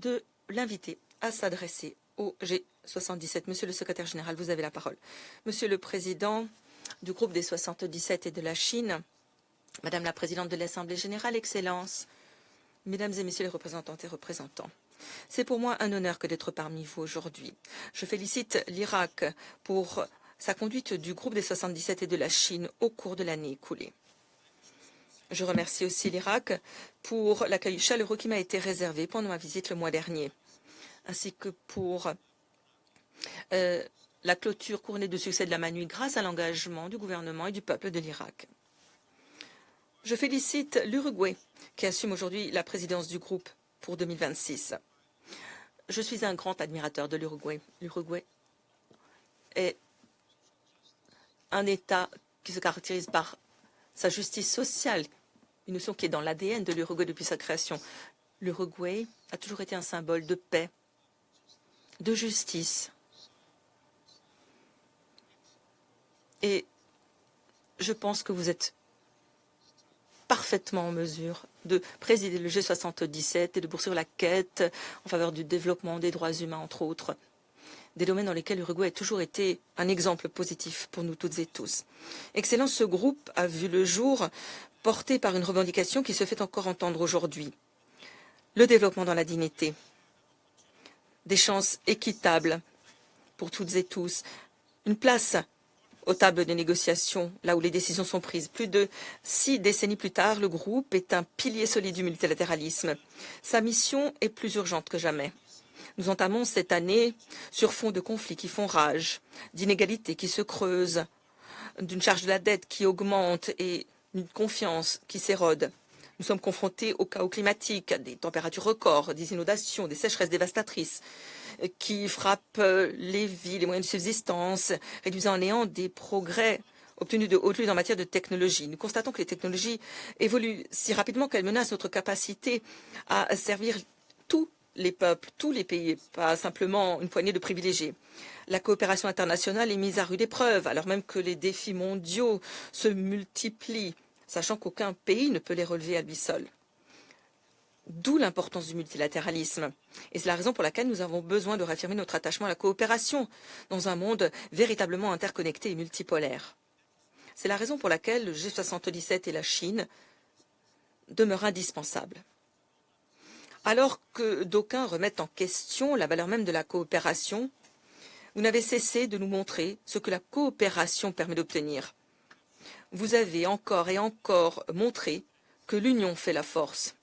de l'inviter à s'adresser au G77. Monsieur le secrétaire général, vous avez la parole. Monsieur le président du groupe des 77 et de la Chine, Madame la présidente de l'Assemblée générale, Excellences, Mesdames et Messieurs les représentantes et représentants, c'est pour moi un honneur que d'être parmi vous aujourd'hui. Je félicite l'Irak pour sa conduite du groupe des 77 et de la Chine au cours de l'année écoulée. Je remercie aussi l'Irak pour l'accueil chaleureux qui m'a été réservé pendant ma visite le mois dernier, ainsi que pour la clôture couronnée de succès de la Manui grâce à l'engagement du gouvernement et du peuple de l'Irak. Je félicite l'Uruguay qui assume aujourd'hui la présidence du groupe pour 2026. Je suis un grand admirateur de l'Uruguay. L'Uruguay est un État qui se caractérise par sa justice sociale, une notion qui est dans l'ADN de l'Uruguay depuis sa création. L'Uruguay a toujours été un symbole de paix, de justice. Et je pense que vous êtes parfaitement en mesure de présider le G77 et de poursuivre la quête en faveur du développement des droits humains, entre autres, des domaines dans lesquels l'Uruguay a toujours été un exemple positif pour nous toutes et tous. Excellence, ce groupe a vu le jour porté par une revendication qui se fait encore entendre aujourd'hui. Le développement dans la dignité, des chances équitables pour toutes et tous, une place aux tables des négociations, là où les décisions sont prises. Plus de 6 décennies plus tard, le groupe est un pilier solide du multilatéralisme. Sa mission est plus urgente que jamais. Nous entamons cette année sur fond de conflits qui font rage, d'inégalités qui se creusent, d'une charge de la dette qui augmente et d'une confiance qui s'érode. Nous sommes confrontés au chaos climatique, à des températures records, des inondations, des sécheresses dévastatrices qui frappent les vies, les moyens de subsistance, réduisant en néant des progrès obtenus de haute lutte en matière de technologie. Nous constatons que les technologies évoluent si rapidement qu'elles menacent notre capacité à servir tous les peuples, tous les pays, pas simplement une poignée de privilégiés. La coopération internationale est mise à rude épreuve, alors même que les défis mondiaux se multiplient, sachant qu'aucun pays ne peut les relever à lui seul. D'où l'importance du multilatéralisme. Et c'est la raison pour laquelle nous avons besoin de réaffirmer notre attachement à la coopération dans un monde véritablement interconnecté et multipolaire. C'est la raison pour laquelle le G77 et la Chine demeurent indispensables. Alors que d'aucuns remettent en question la valeur même de la coopération, vous n'avez cessé de nous montrer ce que la coopération permet d'obtenir. Vous avez encore et encore montré que l'union fait la force.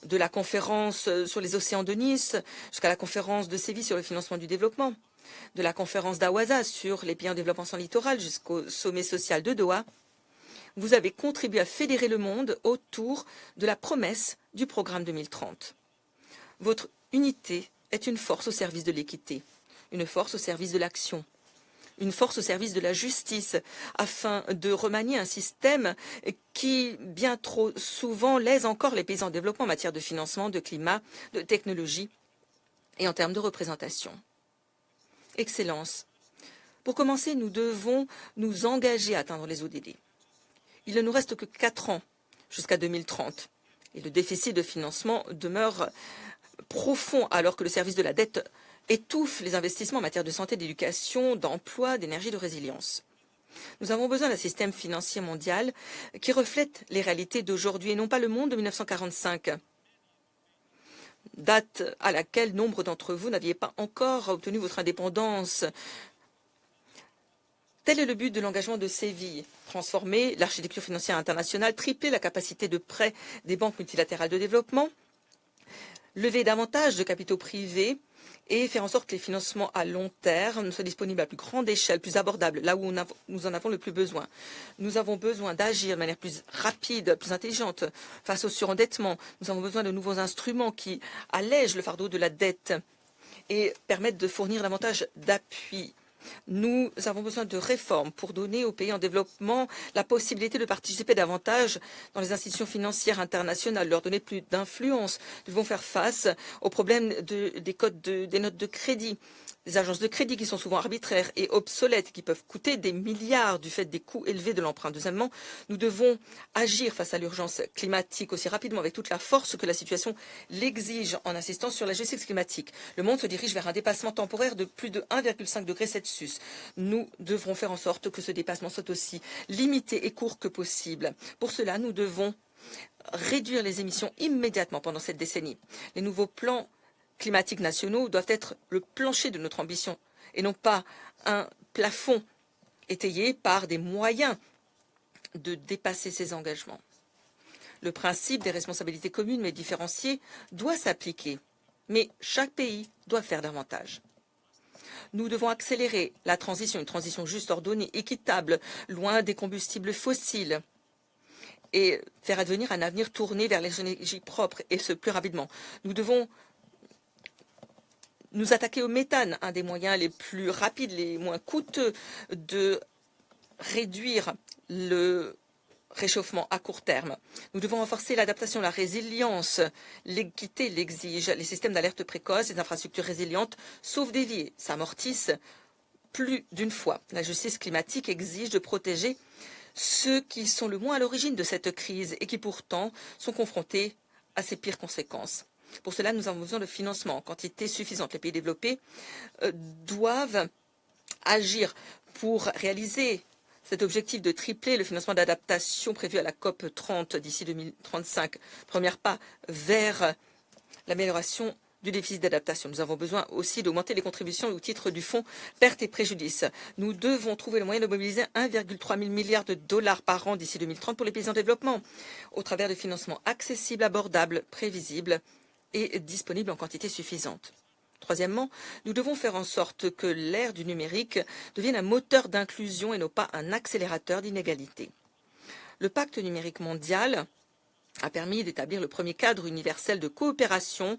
De la conférence sur les océans de Nice jusqu'à la conférence de Séville sur le financement du développement, de la conférence d'Awaza sur les pays en développement sans littoral jusqu'au sommet social de Doha, vous avez contribué à fédérer le monde autour de la promesse du programme 2030. Votre unité est une force au service de l'équité, une force au service de l'action, une force au service de la justice, afin de remanier un système qui, bien trop souvent, lèse encore les pays en développement en matière de financement, de climat, de technologie et en termes de représentation. Excellence, pour commencer, nous devons nous engager à atteindre les ODD. Il ne nous reste que 4 ans jusqu'à 2030 et le déficit de financement demeure profond alors que le service de la dette étouffe les investissements en matière de santé, d'éducation, d'emploi, d'énergie, de résilience. Nous avons besoin d'un système financier mondial qui reflète les réalités d'aujourd'hui et non pas le monde de 1945, date à laquelle nombre d'entre vous n'aviez pas encore obtenu votre indépendance. Tel est le but de l'engagement de Séville, transformer l'architecture financière internationale, tripler la capacité de prêt des banques multilatérales de développement, lever davantage de capitaux privés et faire en sorte que les financements à long terme soient disponibles à plus grande échelle, plus abordables, là où nous en avons le plus besoin. Nous avons besoin d'agir de manière plus rapide, plus intelligente face au surendettement. Nous avons besoin de nouveaux instruments qui allègent le fardeau de la dette et permettent de fournir davantage d'appui. Nous avons besoin de réformes pour donner aux pays en développement la possibilité de participer davantage dans les institutions financières internationales, leur donner plus d'influence. Nous devons faire face aux problèmes des notes de crédit des agences de crédit qui sont souvent arbitraires et obsolètes, qui peuvent coûter des milliards du fait des coûts élevés de l'emprunt. Deuxièmement, nous devons agir face à l'urgence climatique aussi rapidement avec toute la force que la situation l'exige en insistant sur la justice climatique. Le monde se dirige vers un dépassement temporaire de plus de 1,5 degré Celsius. Nous devrons faire en sorte que ce dépassement soit aussi limité et court que possible. Pour cela, nous devons réduire les émissions immédiatement pendant cette décennie. Les nouveaux plans climatiques nationaux doivent être le plancher de notre ambition et non pas un plafond étayé par des moyens de dépasser ces engagements. Le principe des responsabilités communes mais différenciées doit s'appliquer, mais chaque pays doit faire davantage. Nous devons accélérer la transition, une transition juste, ordonnée, équitable, loin des combustibles fossiles, et faire advenir un avenir tourné vers les énergies propres, et ce plus rapidement. Nous devons nous attaquer au méthane, un des moyens les plus rapides, les moins coûteux de réduire le réchauffement à court terme. Nous devons renforcer l'adaptation, la résilience. L'équité l'exige. Les systèmes d'alerte précoce, les infrastructures résilientes sauvent des vies, s'amortissent plus d'une fois. La justice climatique exige de protéger ceux qui sont le moins à l'origine de cette crise et qui pourtant sont confrontés à ses pires conséquences. Pour cela, nous avons besoin de financement en quantité suffisante. Les pays développés doivent agir pour réaliser cet objectif de tripler le financement d'adaptation prévu à la COP 30 d'ici 2035. Premier pas vers l'amélioration du déficit d'adaptation. Nous avons besoin aussi d'augmenter les contributions au titre du fonds pertes et préjudices. Nous devons trouver le moyen de mobiliser 1,3 milliard de dollars par an d'ici 2030 pour les pays en développement, au travers de financements accessibles, abordables, prévisibles et disponibles en quantité suffisante. Troisièmement, nous devons faire en sorte que l'ère du numérique devienne un moteur d'inclusion et non pas un accélérateur d'inégalité. Le pacte numérique mondial a permis d'établir le premier cadre universel de coopération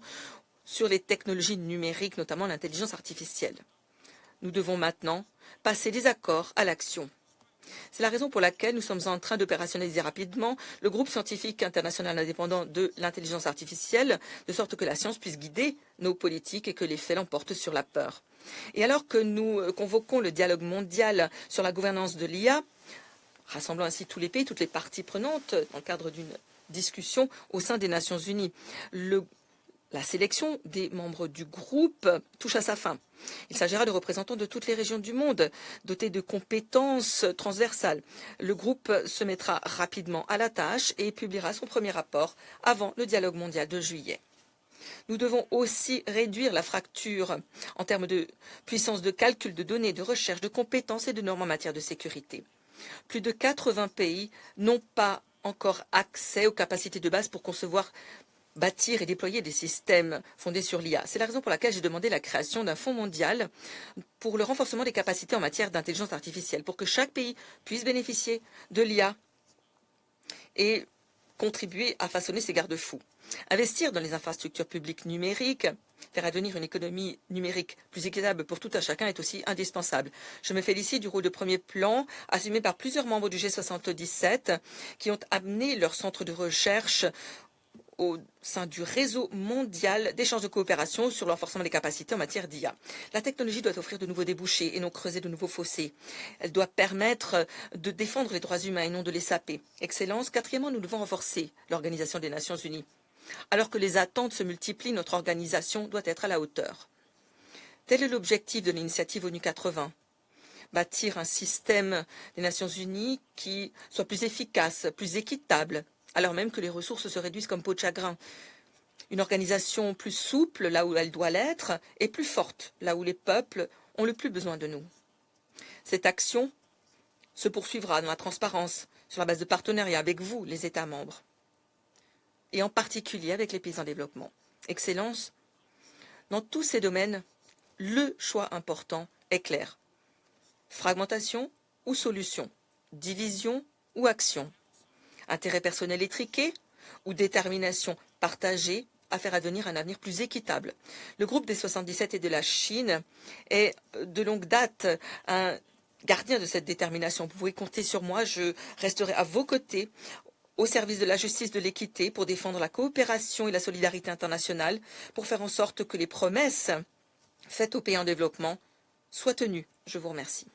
sur les technologies numériques, notamment l'intelligence artificielle. Nous devons maintenant passer des accords à l'action. C'est la raison pour laquelle nous sommes en train d'opérationnaliser rapidement le groupe scientifique international indépendant de l'intelligence artificielle, de sorte que la science puisse guider nos politiques et que les faits l'emportent sur la peur. Et alors que nous convoquons le dialogue mondial sur la gouvernance de l'IA, rassemblant ainsi tous les pays, toutes les parties prenantes dans le cadre d'une discussion au sein des Nations Unies, la sélection des membres du groupe touche à sa fin. Il s'agira de représentants de toutes les régions du monde, dotés de compétences transversales. Le groupe se mettra rapidement à la tâche et publiera son premier rapport avant le dialogue mondial de juillet. Nous devons aussi réduire la fracture en termes de puissance de calcul, de données, de recherche, de compétences et de normes en matière de sécurité. Plus de 80 pays n'ont pas encore accès aux capacités de base pour concevoir, bâtir et déployer des systèmes fondés sur l'IA. C'est la raison pour laquelle j'ai demandé la création d'un fonds mondial pour le renforcement des capacités en matière d'intelligence artificielle, pour que chaque pays puisse bénéficier de l'IA et contribuer à façonner ses garde-fous. Investir dans les infrastructures publiques numériques, faire advenir une économie numérique plus équitable pour tout un chacun est aussi indispensable. Je me félicite du rôle de premier plan assumé par plusieurs membres du G77 qui ont amené leur centre de recherche au sein du réseau mondial d'échange de coopération sur le renforcement des capacités en matière d'IA. La technologie doit offrir de nouveaux débouchés et non creuser de nouveaux fossés. Elle doit permettre de défendre les droits humains et non de les saper. Excellence, quatrièmement, nous devons renforcer l'Organisation des Nations Unies. Alors que les attentes se multiplient, notre organisation doit être à la hauteur. Tel est l'objectif de l'initiative ONU 80. Bâtir un système des Nations Unies qui soit plus efficace, plus équitable, alors même que les ressources se réduisent comme peau de chagrin. Une organisation plus souple là où elle doit l'être et plus forte là où les peuples ont le plus besoin de nous. Cette action se poursuivra dans la transparence, sur la base de partenariats avec vous, les États membres, et en particulier avec les pays en développement. Excellence, dans tous ces domaines, le choix important est clair. Fragmentation ou solution, division ou action. Intérêt personnel étriqué ou détermination partagée à faire advenir un avenir plus équitable. Le groupe des 77 et de la Chine est de longue date un gardien de cette détermination. Vous pouvez compter sur moi, je resterai à vos côtés au service de la justice, de l'équité, pour défendre la coopération et la solidarité internationale, pour faire en sorte que les promesses faite aux pays en développement soit tenue. Je vous remercie.